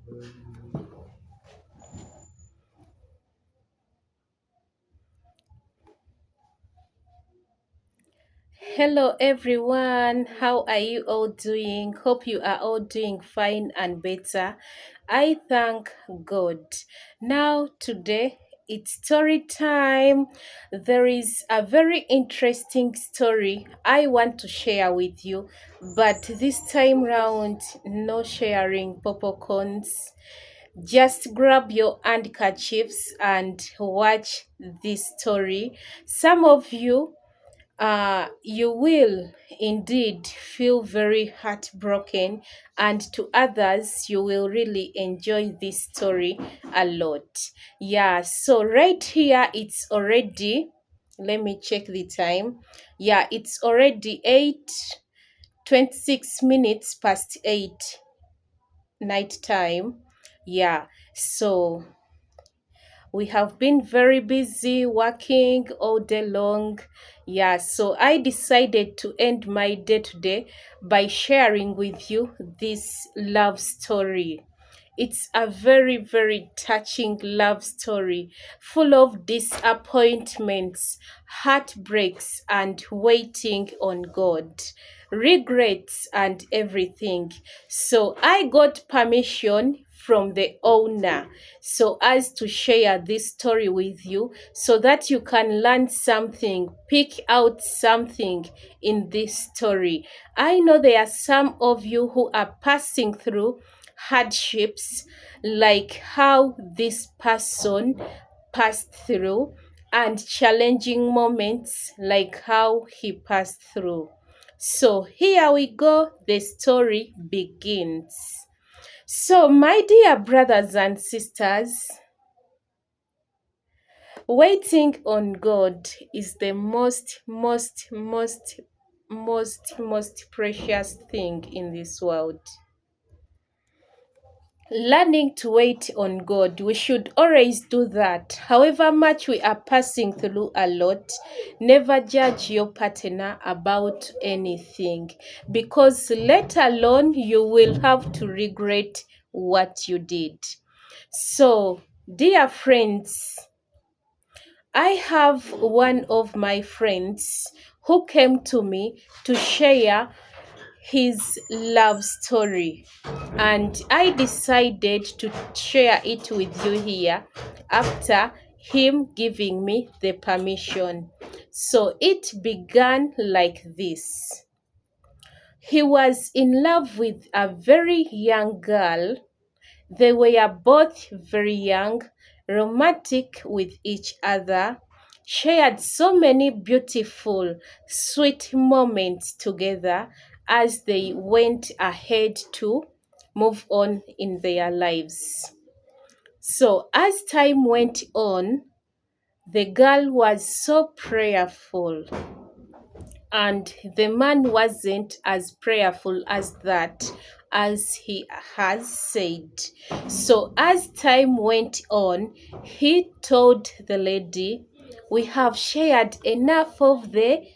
Hello everyone, how are you all doing? Hope you are all doing fine and better. I thank God. Now, today it's story time. There is a very interesting story I want to share with you, but this time round, no sharing popcorns. Just grab your handkerchiefs and watch this story. Some of you will indeed feel very heartbroken, and to others, you will really enjoy this story a lot. Yeah, so right here, it's already, let me check the time. Yeah, it's already 8:26 past 8 night time. Yeah, so we have been very busy working all day long. Yeah, so I decided to end my day today by sharing with you this love story. It's a very, very touching love story, full of disappointments, heartbreaks, and waiting on God, regrets, and everything. So I got permission from the owner so as to share this story with you so that you can learn something, pick out something in this story. I know there are some of you who are passing through hardships like how this person passed through, and challenging moments like how he passed through. So here we go, the story begins. So, my dear brothers and sisters, waiting on God is the most precious thing in this world. Learning to wait on God, we should always do that. However much we are passing through a lot, never judge your partner about anything, because let alone you will have to regret what you did. So, dear friends, I have one of my friends who came to me to share his love story, and I decided to share it with you here after him giving me the permission. So it began like this. He was in love with a very young girl. They were both very young, romantic with each other, shared so many beautiful, sweet moments together as they went ahead to move on in their lives. So, as time went on, the girl was so prayerful, and the man wasn't as prayerful as that, as he has said. So as time went on, he told the lady, we have shared enough of the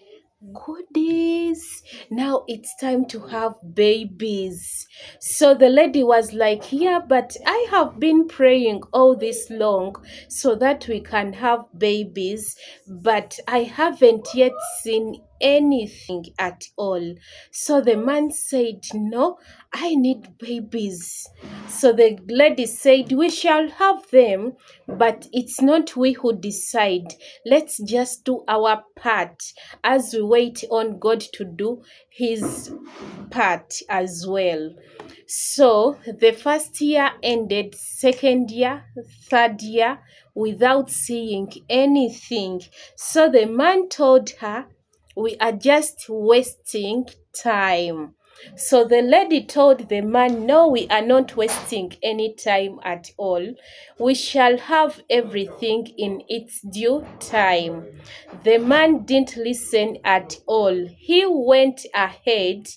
goodies. Now it's time to have babies. So the lady was like, yeah, but I have been praying all this long so that we can have babies, but I haven't yet seen anything at all. So the man said, no, I need babies. So the lady said, we shall have them, but it's not we who decide. Let's just do our part as we wait on God to do his part as well. So the first year ended, second year, third year, without seeing anything. So the man told her, we are just wasting time. So the lady told the man, no, we are not wasting any time at all. We shall have everything in its due time. The man didn't listen at all. He went ahead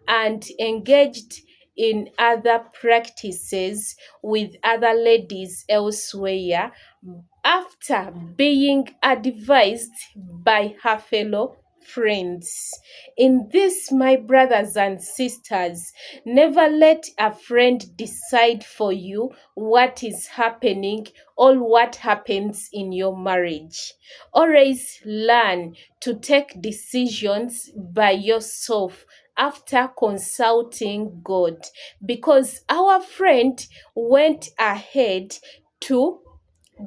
and engaged in other practices with other ladies elsewhere after being advised by her fellow friends. In this, my brothers and sisters, never let a friend decide for you what is happening or what happens in your marriage. Always learn to take decisions by yourself after consulting God, because our friend went ahead to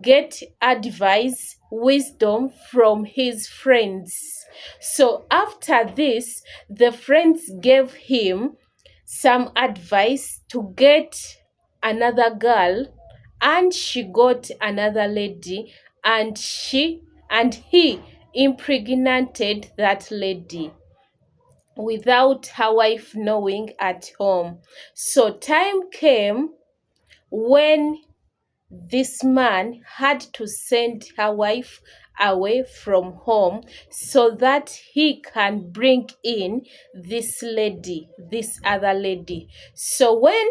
get advice, wisdom from his friends. So after this, the friends gave him some advice to get another girl, and she got another lady, and he impregnated that lady without her wife knowing at home. So time came when this man had to send her wife away from home so that he can bring in this other lady. So when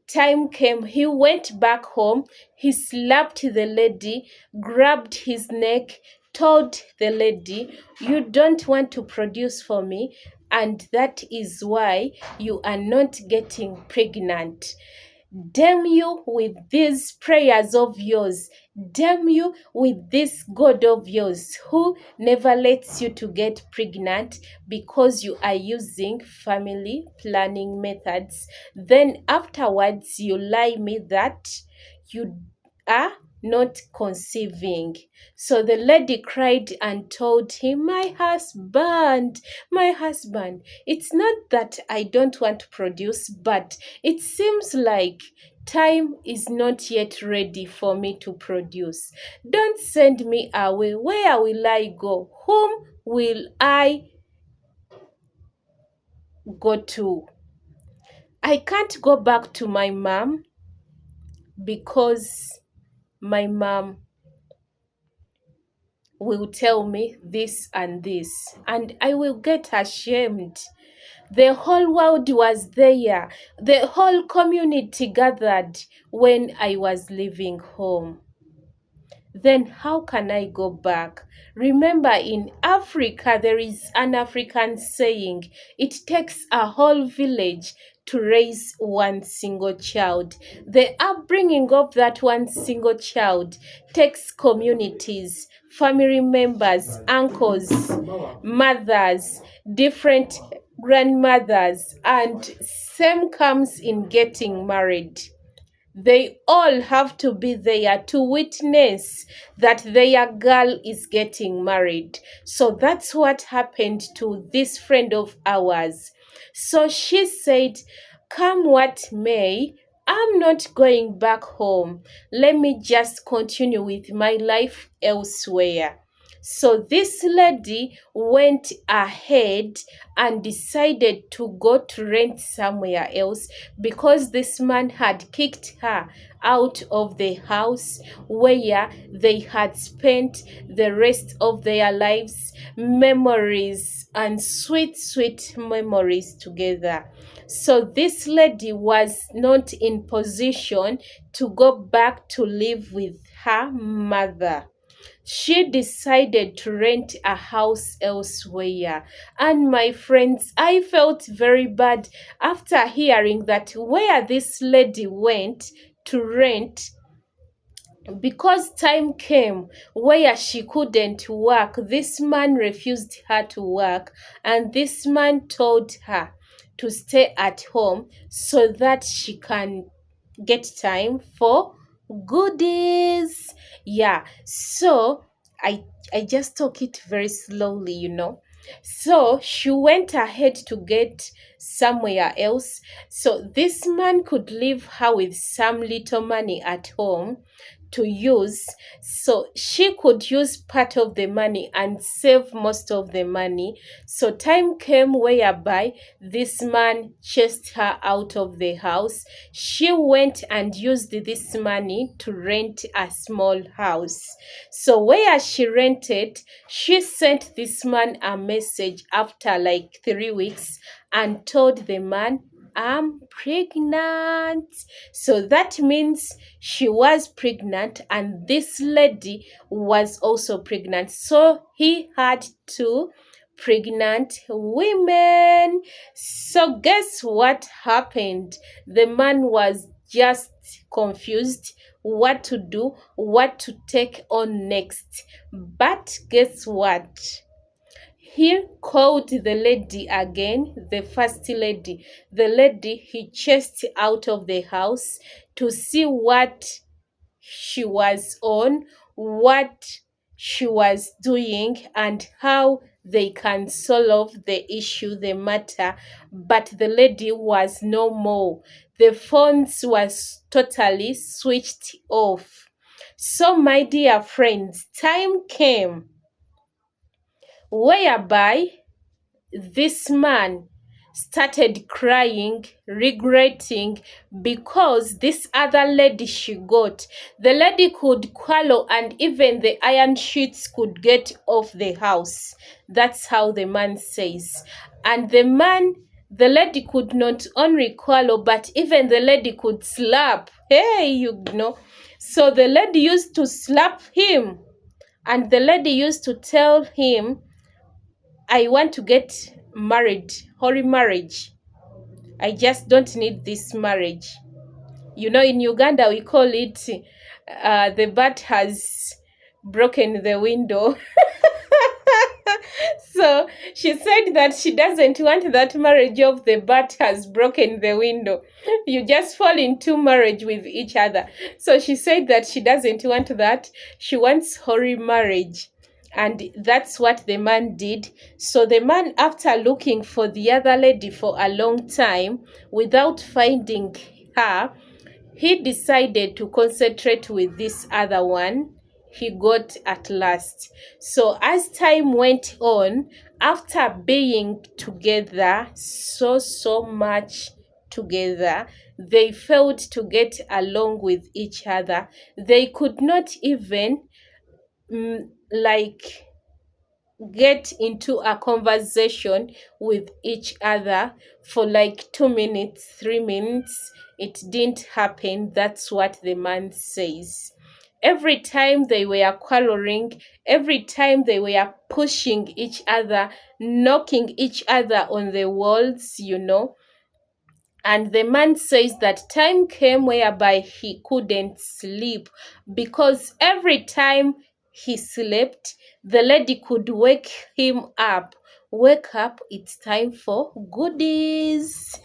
time came, he went back home, he slapped the lady, grabbed his neck, told the lady, "You don't want to produce for me, and that is why you are not getting pregnant. Damn you with these prayers of yours. Damn you with this God of yours who never lets you to get pregnant because you are using family planning methods. Then afterwards you lie me that you are not conceiving." So the lady cried and told him, my husband, it's not that I don't want to produce, but it seems like time is not yet ready for me to produce. Don't send me away. Where will I go? Whom will I go to? I can't go back to my mom because my mom will tell me this and this, and I will get ashamed. The whole world was there. The whole community gathered when I was leaving home. Then how can I go back? Remember, in Africa, there is an African saying, it takes a whole village to raise one single child. The upbringing of that one single child takes communities, family members, uncles, mothers, different grandmothers, and same comes in getting married. They all have to be there to witness that their girl is getting married. So that's what happened to this friend of ours. So she said, "Come what may, I'm not going back home. Let me just continue with my life elsewhere." So this lady went ahead and decided to go to rent somewhere else because this man had kicked her out of the house where they had spent the rest of their lives, memories and sweet, sweet memories together. So this lady was not in position to go back to live with her mother. She decided to rent a house elsewhere. And my friends, I felt very bad after hearing that where this lady went to rent, because time came where she couldn't work. This man refused her to work, and this man told her to stay at home so that she can get time for goodies. Yeah, so I just took it very slowly. So she went ahead to get somewhere else so this man could leave her with some little money at home to use, so she could use part of the money and save most of the money. So time came whereby this man chased her out of the house. She went and used this money to rent a small house. So where she rented, she sent this man a message after like 3 weeks and told the man, "I'm pregnant." So that means she was pregnant and this lady was also pregnant. So he had to pregnant women. So, guess what happened? The man was just confused what to do, what to take on next. But guess what? He called the lady again, the first lady. The lady he chased out of the house to see what she was on, what she was doing, and how they can solve the issue, the matter. But the lady was no more. The phones was totally switched off. So, my dear friends, time came whereby this man started crying, regretting, because this other lady she got, the lady could quarrel and even the iron sheets could get off the house. That's how the man says. And the lady could not only quarrel, but even the lady could slap. Hey, you know. So the lady used to slap him, and the lady used to tell him, I want to get married, holy marriage. I just don't need this marriage. You know, in Uganda, we call it the bat has broken the window. So she said that she doesn't want that marriage of the bat has broken the window. You just fall into marriage with each other. So she said that she doesn't want that. She wants holy marriage. And that's what the man did. So the man, after looking for the other lady for a long time without finding her, he decided to concentrate with this other one he got at last. So as time went on, after being together so much together, they failed to get along with each other. They could not even like get into a conversation with each other for like 2 minutes, 3 minutes. It didn't happen. That's what the man says. Every time they were quarreling, every time they were pushing each other, knocking each other on the walls, you know, and the man says that time came whereby he couldn't sleep because every time he slept, the lady could wake him up. Wake up, it's time for goodies.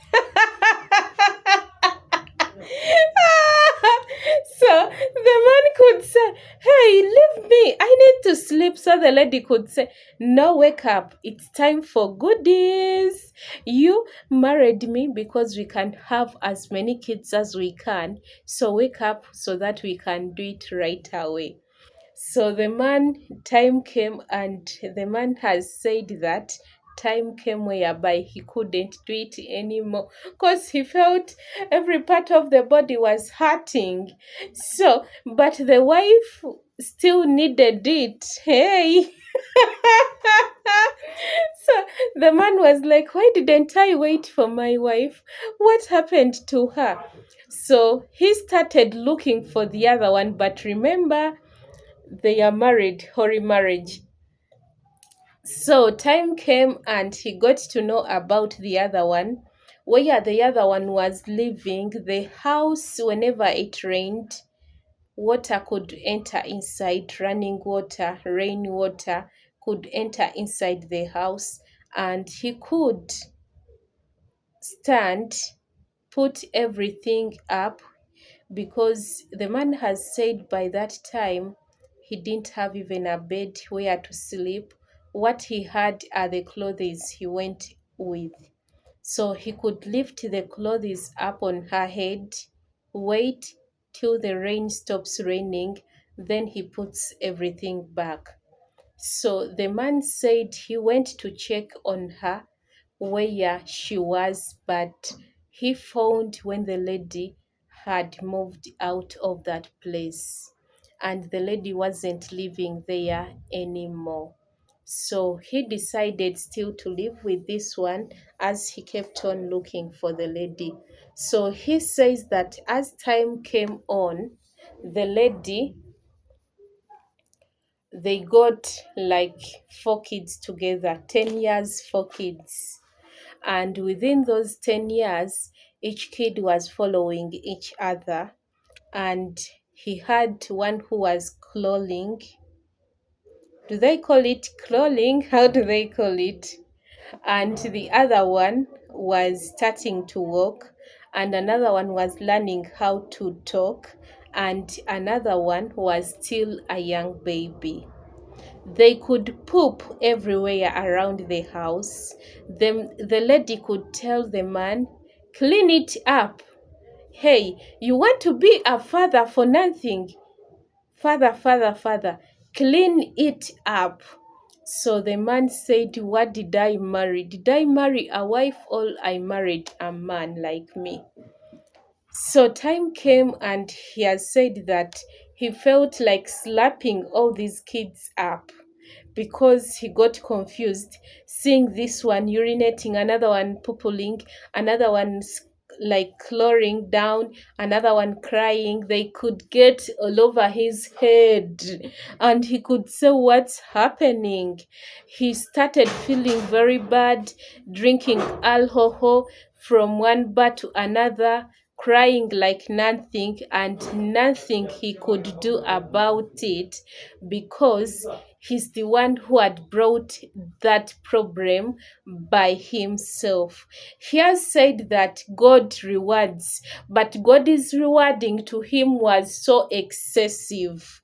So the man could say, hey, leave me, I need to sleep. So the lady could say, no, wake up, it's time for goodies. You married me because we can have as many kids as we can. So wake up so that we can do it right away. So the man, time came, and the man has said that time came whereby he couldn't do it anymore because he felt every part of the body was hurting. So, but the wife still needed it. Hey. So the man was like, why didn't I wait for my wife? What happened to her? So he started looking for the other one, but remember, they are married, holy marriage. So time came and he got to know about the other one, where the other one was living. The house, whenever it rained, water could enter inside, running water, rainwater could enter inside the house, and he could stand, put everything up, because the man has said by that time he didn't have even a bed where to sleep. What he had are the clothes he went with. So he could lift the clothes up on her head, wait till the rain stops raining, then he puts everything back. So the man said he went to check on her where she was, but he found when the lady had moved out of that place and the lady wasn't living there anymore. So he decided still to live with this one as he kept on looking for the lady. So he says that as time came on, the lady They got like 4 kids together, 10 years, 4 kids. And within those 10 years, each kid was following each other. And he had one who was crawling. Do they call it crawling? How do they call it? And the other one was starting to walk, and another one was learning how to talk, and another one was still a young baby. They could poop everywhere around the house. The lady could tell the man, clean it up. Hey, you want to be a father for nothing? Father, father, father, clean it up. So the man said, what did I marry? Did I marry a wife or I married a man like me? So time came and he has said that he felt like slapping all these kids up because he got confused seeing this one urinating, another one pooping, another one like clawing down, another one crying. They could get all over his head and he could say, what's happening? He started feeling very bad, drinking alcohol from one bar to another, crying like nothing, and nothing he could do about it because he's the one who had brought that problem by himself. He has said that God rewards, but God's rewarding to him was so excessive.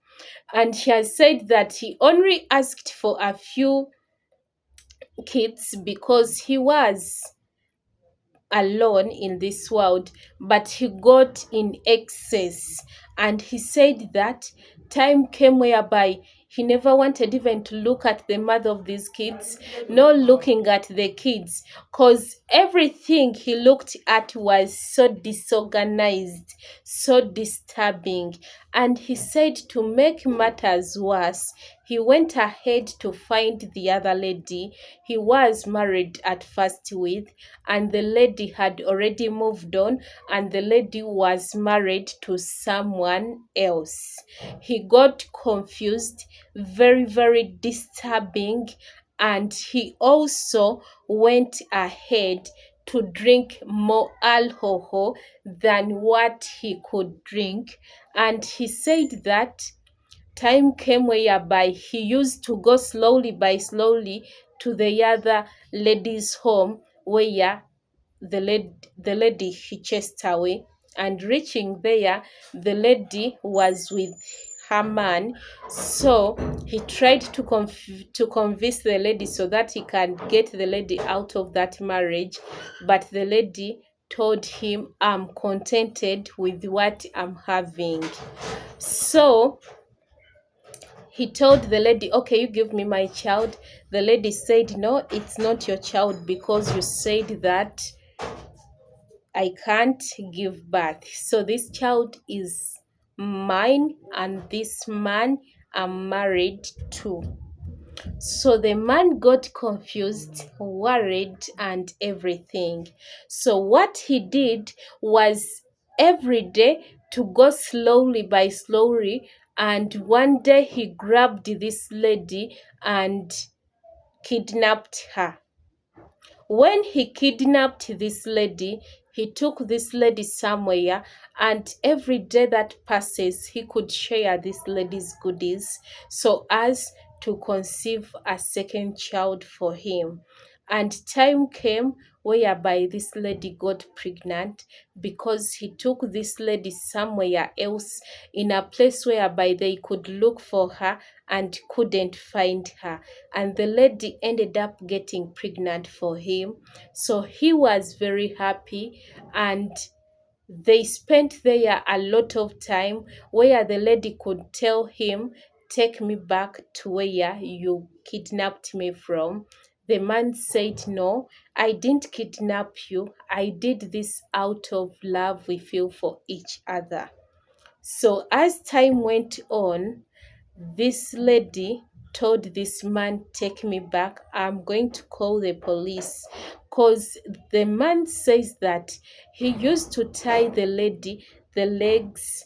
And he has said that he only asked for a few kids because he was alone in this world, but he got in excess. And he said that time came whereby he never wanted even to look at the mother of these kids, nor looking at the kids, because everything he looked at was so disorganized, so disturbing. And he said to make matters worse, he went ahead to find the other lady he was married at first with, and the lady had already moved on, and the lady was married to someone else. He got confused, very, very disturbing, and he also went ahead to drink more alcohol than what he could drink. And he said that time came whereby he used to go slowly by slowly to the other lady's home where the lady he chased away. And reaching there, the lady was with her man. So he tried to convince the lady so that he can get the lady out of that marriage. But the lady told him, I'm contented with what I'm having. So he told the lady, okay, you give me my child. The lady said, no, it's not your child because you said that I can't give birth. So this child is mine, and this man I'm married to. So the man got confused, worried, and everything. So what he did was every day to go slowly by slowly. And one day he grabbed this lady and kidnapped her. When he kidnapped this lady, he took this lady somewhere, and every day that passes, he could share this lady's goodies so as to conceive a second child for him. And time came whereby this lady got pregnant because he took this lady somewhere else in a place whereby they could look for her and couldn't find her. And the lady ended up getting pregnant for him. So he was very happy, and they spent there a lot of time where the lady could tell him, take me back to where you kidnapped me from. The man said, no, I didn't kidnap you. I did this out of love we feel for each other. So as time went on, this lady told this man, take me back. I'm going to call the police. Because the man says that he used to tie the lady the legs,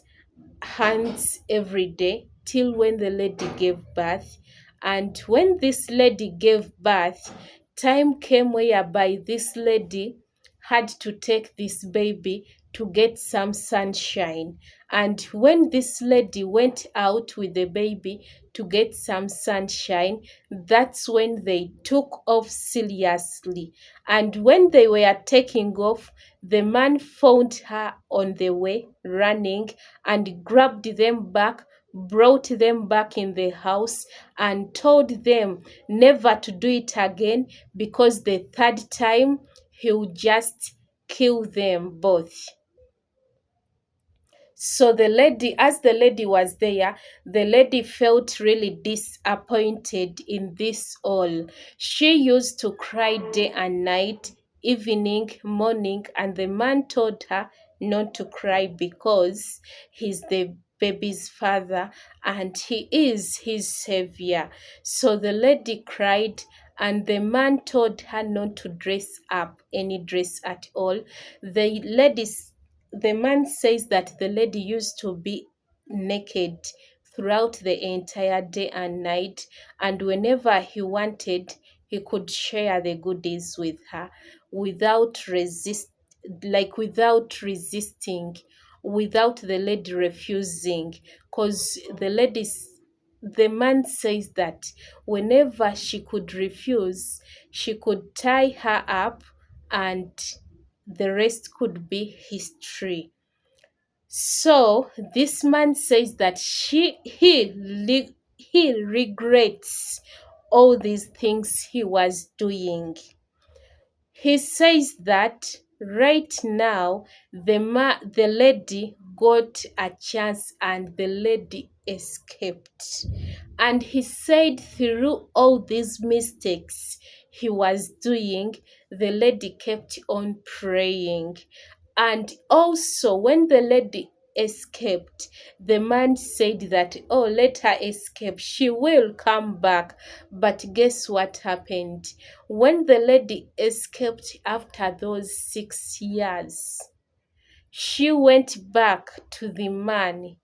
hands every day, till when the lady gave birth. And when this lady gave birth, time came whereby this lady had to take this baby to get some sunshine. And when this lady went out with the baby to get some sunshine, that's when they took off seriously. And when they were taking off, the man found her on the way running and grabbed them back, brought them back in the house, and told them never to do it again, because the third time he would just kill them both. So as the lady was there, the lady felt really disappointed in this all. She used to cry day and night, evening, morning, and the man told her not to cry because he's the baby's father and he is his savior. So the lady cried, and the man told her not to dress up any dress at all. The man says that the lady used to be naked throughout the entire day and night, and whenever he wanted, he could share the goodies with her without without resisting, without the lady refusing, because the man says that whenever she could refuse, she could tie her up and the rest could be history. So this man says that he regrets all these things he was doing. He says that right now the lady got a chance and the lady escaped. And he said through all these mistakes he was doing, the lady kept on praying. And also, when the lady escaped, the man said that, oh, let her escape, she will come back. But guess what happened? When the lady escaped after those 6 years, she went back to the man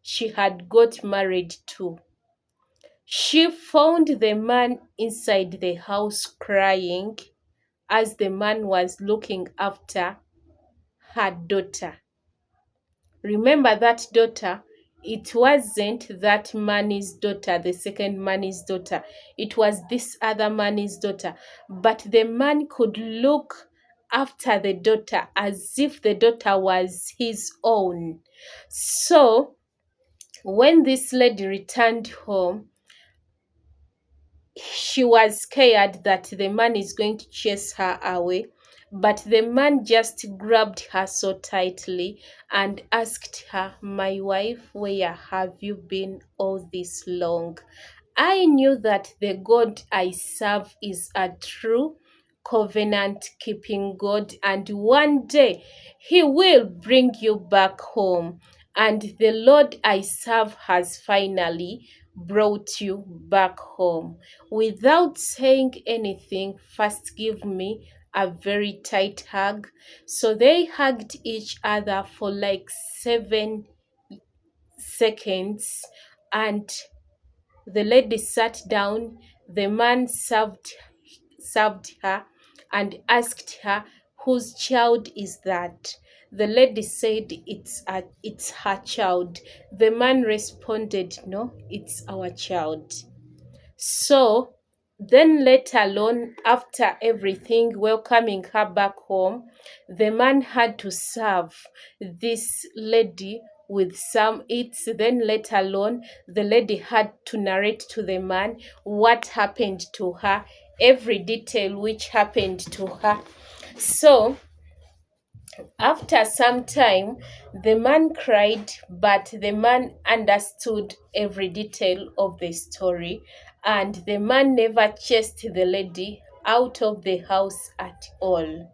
she had got married to. She found the man inside the house crying as the man was looking after her daughter. Remember that daughter, it wasn't that man's daughter, the second man's daughter. It was this other man's daughter. But the man could look after the daughter as if the daughter was his own. So when this lady returned home, she was scared that the man is going to chase her away. But the man just grabbed her so tightly and asked her, my wife, where have you been all this long? I knew that the God I serve is a true covenant keeping God, and one day He will bring you back home. And the Lord I serve has finally brought you back home. Without saying anything, first give me a very tight hug. So they hugged each other for like 7 seconds, and the lady sat down. The man served her and asked her, whose child is that? The lady said it's her child. The man responded, no, it's our child. So then, let alone after everything, welcoming her back home, the man had to serve this lady with some eats. Then, let alone, the lady had to narrate to the man what happened to her, every detail which happened to her. So after some time, the man cried, but the man understood every detail of the story, and the man never chased the lady out of the house at all.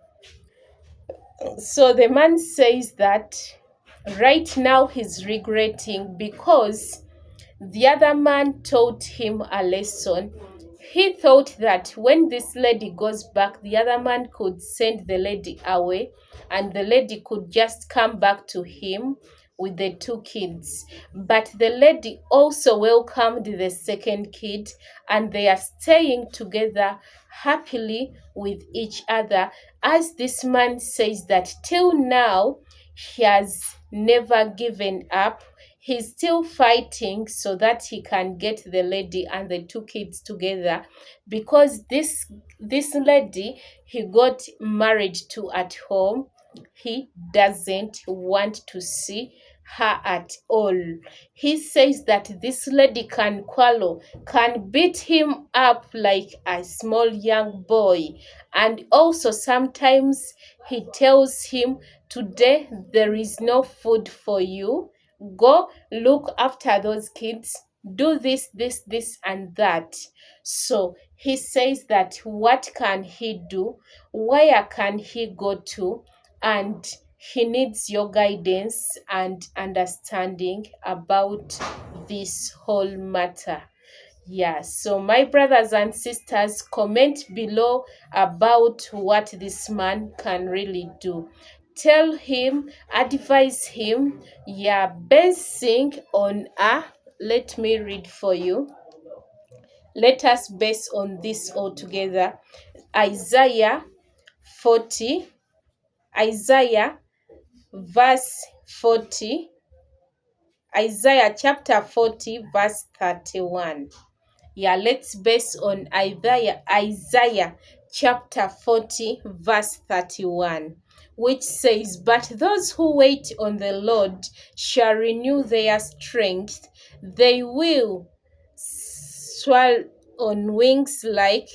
So the man says that right now he's regretting because the other man taught him a lesson. He thought that when this lady goes back, the other man could send the lady away and the lady could just come back to him with the two kids. But the lady also welcomed the second kid, and they are staying together happily with each other. As this man says that till now, he has never given up. He's still fighting so that he can get the lady and the two kids together, because this lady he got married to at home, he doesn't want to see her at all. He says that this lady can quarrel, can beat him up like a small young boy. And also sometimes he tells him, today there is no food for you. Go look after those kids. Do this, and that. So he says that what can he do? Where can he go to? And he needs your guidance and understanding about this whole matter. Yeah, so my brothers and sisters, comment below about what this man can really do. Tell him, advise him, yeah, basing on let me read for you. Let us base on this all together. Isaiah 40, Isaiah verse 40, Isaiah chapter 40, verse 31. Yeah, let's base on Isaiah chapter 40, verse 31, which says, but those who wait on the Lord shall renew their strength. They will soar on wings like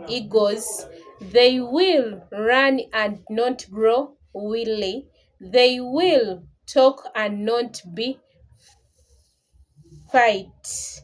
eagles. They will run and not grow weary. They will talk and not be fight.